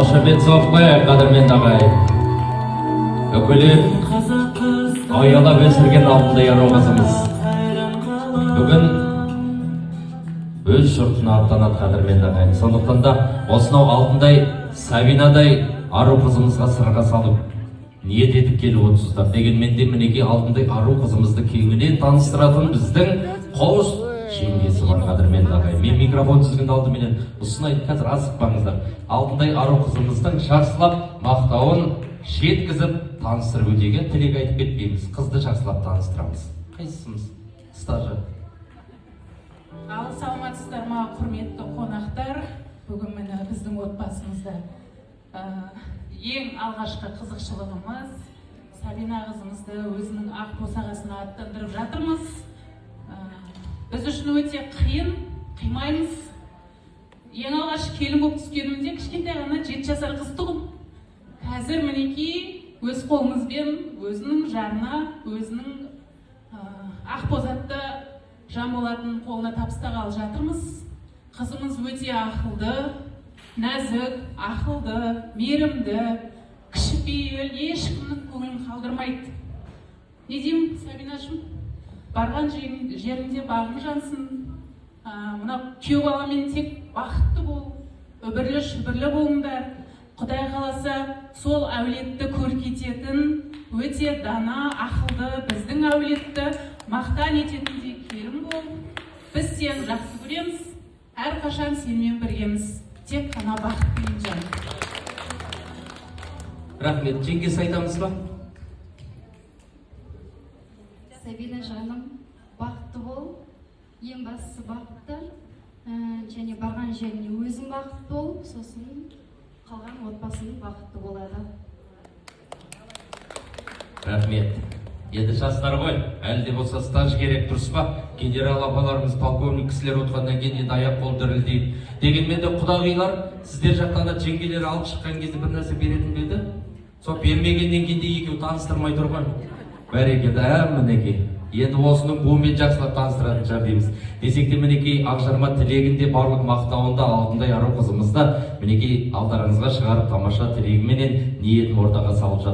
қошемет соғып қояйық, қадірменді ағайын. Үкілеп, аялап өсірген алтындай ару қызымыз бүгін өз жұртына аттанады, қадірменді ағайын. Сондықтан да осынау алтындай Сабинадай ару қызымызға сырға салып ниет етіп келіп отырсыздар. Дегенмен де мінеки алтындай ару қызымызды кеңінен таныстыратын біздің қос жеңгесі бар, қадірменді ағайын. Мен микрофон тізгінді алдыменен ұсынайын, қазір асықпаңыздар. Алтындай ару қызымыздың жақсылап мақтауын жеткізіп таныстырып өтеге тілек айтып кетпейміз. Қызды жақсылап таныстырамыз. Қайсымыз? Стажы. Ал саламатсыздар ма, құрметті қонақтар. Бүгін міне біздің отбасымызда ең алғашқы қызықшылығымыз Сабина қызымызды өзінің ақ босағасына аттандырып жатырмыз. Біз үшін өте қиын, қимаймыз. Ең алғаш келін болып түскенімде кішкентай ғана 7 жасар қыз тұғым. Қазір мінекей өз қолымызбен өзінің жарына, өзінің ақ бозатты жан болатын қолына табыстағалы жатырмыз. Қызымыз өте ақылды, нәзік, ақылды, мейірімді, кішіпейіл, ешкімнің көңілін қалдырмайды. Не деймін, Сабинашым? Барған жерінде бағың жансын. Мына күйеу баламен тек бақытты бол, үбірлі шүбірлі болыңдар. Құдай қаласа сол әулетті көркететін, өте дана, ақылды, біздің әулетті мақтан ететіндей келін бол. Біз сені жақсы көреміз, әрқашан сенімен біргеміз. Тек қана бақыт дейін жан. Рахмет, жеңгесі айтамыз ба? Сабина жаным, бақытты бол, ең бастысы бақытты, және барған жеріне өзің бақытты бол, сосын қалған отбасының бақытты болады. Рахмет. Енді жастар ғой, әлі де болса стаж керек, дұрыс па? Генерал апаларымыз, полковник кісілер отырғаннан кейін енді аяқ қол дірілдейді. Дегенмен де құдағилар сіздер жақтан да жеңгелер алып шыққан кезде бір нәрсе беретін бе еді? Сол бермегеннен кейін де екеуі таныстырмай тұрған. Бәрекелді, мінекей. Енді осының буымен жақсылап таныстыратын шығар дейміз. Десек те мінекей Ақжарма тілегінде барлық мақтауында алтындай ару қызымызда мінекей алдарыңызға шығарып тамаша тілегіменен ниетін ортаға салып жатыр.